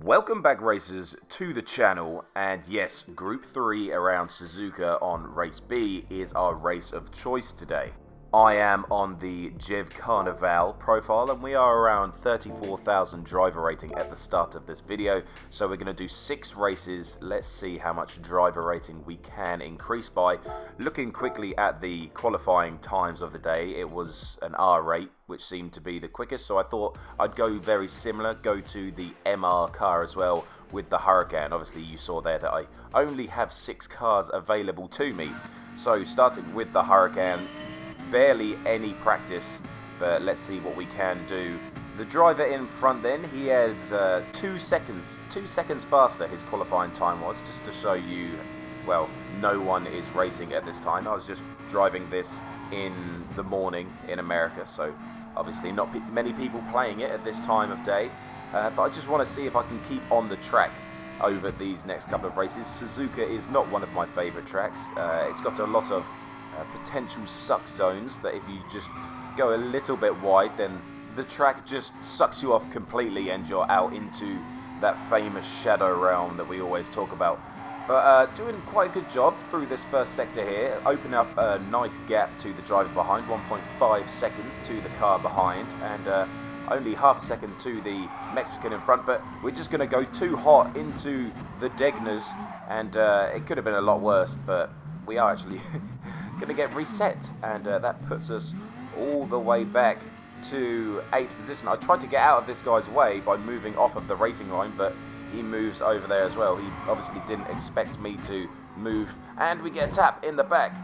Welcome back, racers, to the channel, and yes, Group 3 around Suzuka on Race B is our race of choice today. I am on the Jev Carnival profile, and we are around 34,000 driver rating at the start of this video, so we're going to do 6 races. Let's see how much driver rating we can increase by. Looking quickly at the qualifying times of the day, it was an R8, which seemed to be the quickest, so I thought I'd go very similar, go to the MR car as well with the Huracan. Obviously you saw there that I only have 6 cars available to me, so starting with the Huracan. Barely any practice, but let's see what we can do. The driver in front then, he has 2 seconds faster his qualifying time was, just to show you, well, no one is racing at this time. I was just driving this in the morning in America, so obviously not many people playing it at this time of day, but I just want to see if I can keep on the track over these next couple of races. Suzuka is not one of my favourite tracks. It's got a lot of potential suck zones that if you just go a little bit wide, then the track just sucks you off completely and you're out into that famous shadow realm that we always talk about. But doing quite a good job through this first sector here, opening up a nice gap to the driver behind, 1.5 seconds to the car behind, and only half a second to the Mexican in front. But we're just going to go too hot into the Degners, and it could have been a lot worse, but we are actually going to get reset, and that puts us all the way back to 8th position. I tried to get out of this guy's way by moving off of the racing line, but he moves over there as well. He obviously didn't expect me to move, and we get a tap in the back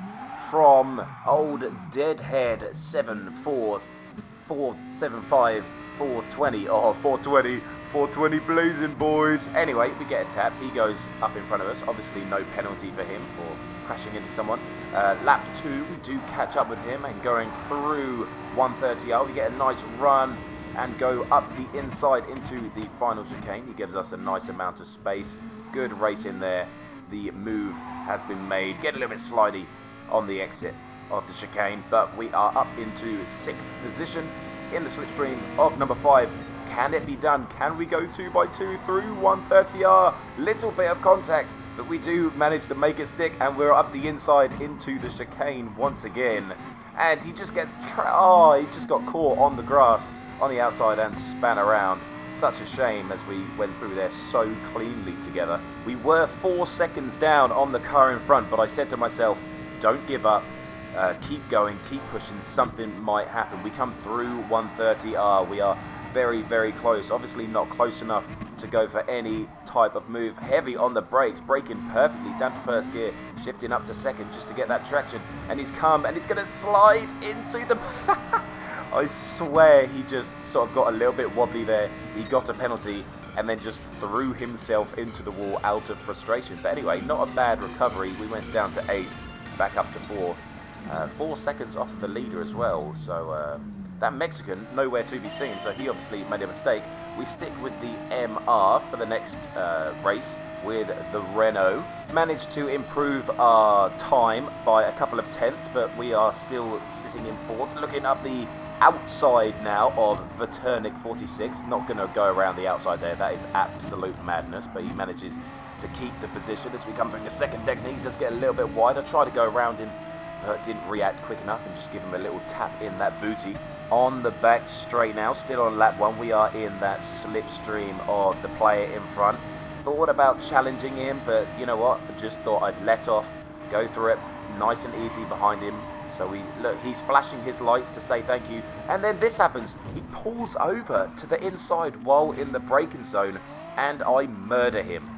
from old Deadhead 74475 420. Oh, 420 blazing, boys. Anyway, we get a tap. He goes up in front of us. Obviously no penalty for him for crashing into someone. Lap 2, we do catch up with him, and going through 130R, we get a nice run and go up the inside into the final chicane. He gives us a nice amount of space. Good race in there. The move has been made. Get a little bit slidey on the exit of the chicane, but we are up into 6th position in the slipstream of number 5. Can it be done? Can we go 2x2 through 130R? Little bit of contact, but we do manage to make it stick, and we're up the inside into the chicane once again. And he just gets, he just got caught on the grass on the outside and span around. Such a shame, as we went through there so cleanly together. We were 4 seconds down on the car in front, but I said to myself, don't give up. Keep going, keep pushing, something might happen. We come through 130R, we are very, very close. Obviously not close enough to go for any type of move. Heavy on the brakes, braking perfectly, down to first gear, shifting up to second just to get that traction. And he's come, and he's going to slide into the... I swear he just sort of got a little bit wobbly there. He got a penalty and then just threw himself into the wall out of frustration. But anyway, not a bad recovery. We went down to 8th, back up to 4th. 4 seconds off of the leader as well, so that Mexican nowhere to be seen, so he obviously made a mistake. We stick with the MR for the next race with the Renault. Managed to improve our time by a couple of tenths, but we are still sitting in 4th. Looking up the outside now of Veternik 46, not going to go around the outside there, that is absolute madness, but he manages to keep the position as we come through the second deck. He does get a little bit wide. I tried to go around him, didn't react quick enough, and just give him a little tap in that booty. On the back straight now, still on lap 1, we are in that slipstream of the player in front. Thought about challenging him, but you know what, I just thought I'd let off, go through it nice and easy behind him. So look, he's flashing his lights to say thank you, and then this happens. He pulls over to the inside while in the braking zone, and I murder him.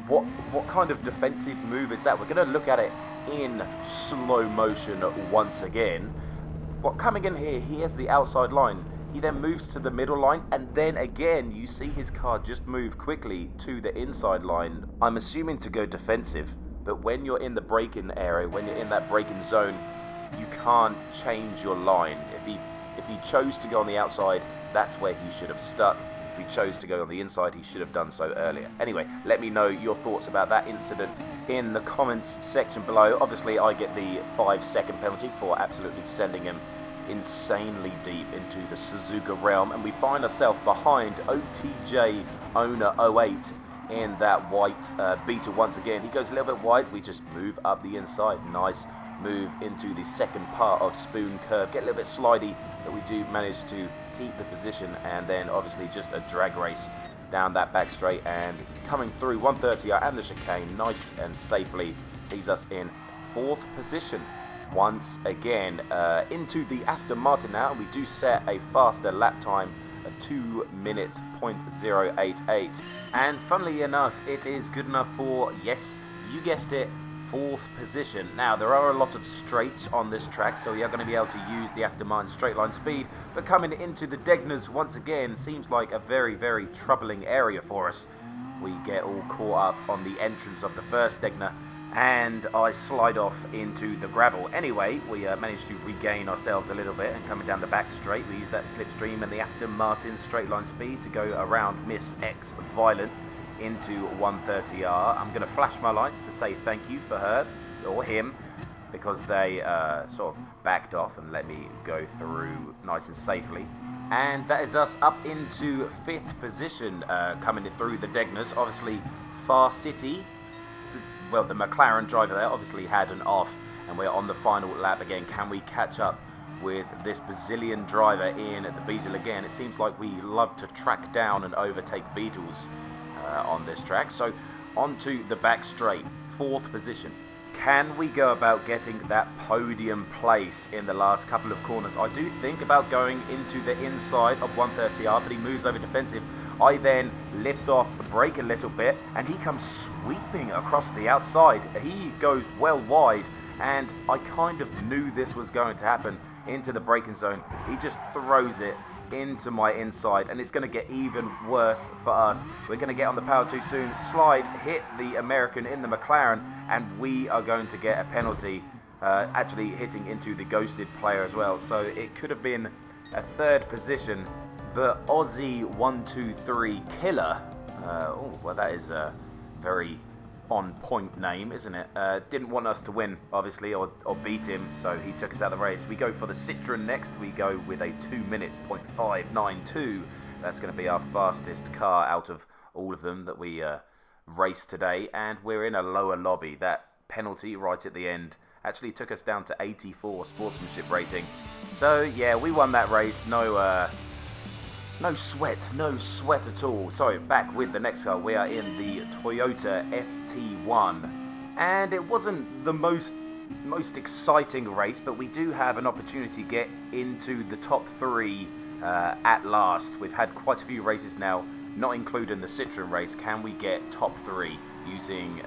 What kind of defensive move is that? We're going to look at it in slow motion once again. But coming in here, he has the outside line. He then moves to the middle line, and then again you see his car just move quickly to the inside line. I'm assuming to go defensive, but when you're in the braking area, when you're in that braking zone, you can't change your line. If he chose to go on the outside, that's where he should have stuck. If he chose to go on the inside, he should have done so earlier. Anyway, let me know your thoughts about that incident in the comments section below. Obviously, I get the 5-second penalty for absolutely sending him insanely deep into the Suzuka realm, and we find ourselves behind OTJ owner 08 in that white Beetle once again. He goes a little bit wide, we just move up the inside. Nice move into the second part of Spoon Curve, get a little bit slidey, but we do manage to keep the position, and then obviously just a drag race down that back straight and coming through 130R and the chicane nice and safely sees us in 4th position once again into the Aston Martin now. We do set a faster lap time, a 2 minutes .088, and funnily enough it is good enough for, yes, you guessed it, 4th position. Now there are a lot of straights on this track, so we are going to be able to use the Aston Martin straight line speed, but coming into the Degners once again seems like a very, very troubling area for us. We get all caught up on the entrance of the first Degner, and I slide off into the gravel. Anyway, we managed to regain ourselves a little bit, and coming down the back straight we use that slipstream and the Aston Martin straight line speed to go around Miss X Violent into 130R. I'm going to flash my lights to say thank you for her, or him, because they sort of backed off and let me go through nice and safely. And that is us up into 5th position, coming through the Degners. Obviously, Far City, well, the McLaren driver there obviously had an off, and we're on the final lap again. Can we catch up with this Brazilian driver in the Beetle again? It seems like we love to track down and overtake Beetles on this track. So onto the back straight, 4th position. Can we go about getting that podium place in the last couple of corners? I do think about going into the inside of 130R, but he moves over defensive. I then lift off, brake a little bit, and he comes sweeping across the outside. He goes well wide, and I kind of knew this was going to happen into the braking zone. He just throws it into my inside, and it's going to get even worse for us. We're going to get on the power too soon, slide, hit the American in the McLaren, and we are going to get a penalty, actually hitting into the ghosted player as well. So it could have been a 3rd position, but Aussie 123 Killer, oh well, that is a very on point name, isn't it? Didn't want us to win, obviously, or beat him, so he took us out of the race. We go for the Citroen next. We go with a 2 minutes .592. That's going to be our fastest car out of all of them that we raced today, and we're in a lower lobby. That penalty right at the end actually took us down to 84 sportsmanship rating. So yeah, we won that race. No sweat at all. So back with the next car, we are in the Toyota FT1, and it wasn't the most exciting race, but we do have an opportunity to get into the top 3 at last. We've had quite a few races now, not including the Citroen race. Can we get top 3 using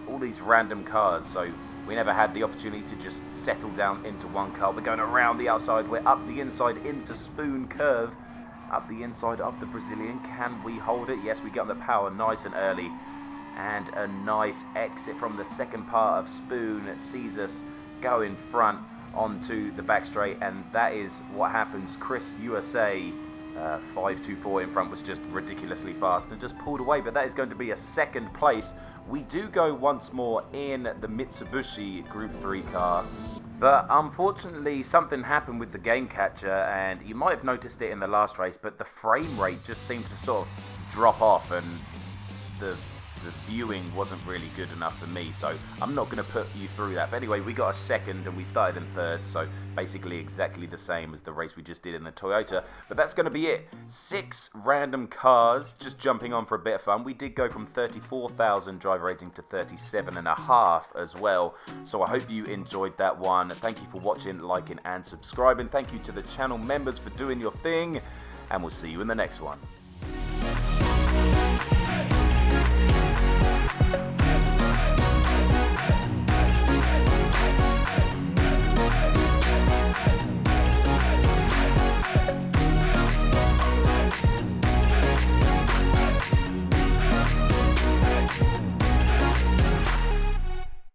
all these random cars? So we never had the opportunity to just settle down into one car. We're going around the outside, we're up the inside into Spoon Curve, up the inside of the Brazilian. Can we hold it? Yes, we get on the power nice and early, and a nice exit from the second part of Spoon sees us go in front onto the back straight, and that is what happens. Chris USA 524 in front was just ridiculously fast and just pulled away, but that is going to be a 2nd place. We do go once more in the Mitsubishi Group 3 car, but unfortunately something happened with the game catcher, and you might have noticed it in the last race, but the frame rate just seemed to sort of drop off, and the viewing wasn't really good enough for me, so I'm not going to put you through that. But anyway, we got a 2nd and we started in 3rd, so basically exactly the same as the race we just did in the Toyota. But that's going to be it. 6 random cars, just jumping on for a bit of fun. We did go from 34,000 driver rating to 37.5 as well, so I hope you enjoyed that one. Thank you for watching, liking and subscribing. Thank you to the channel members for doing your thing, and we'll see you in the next one.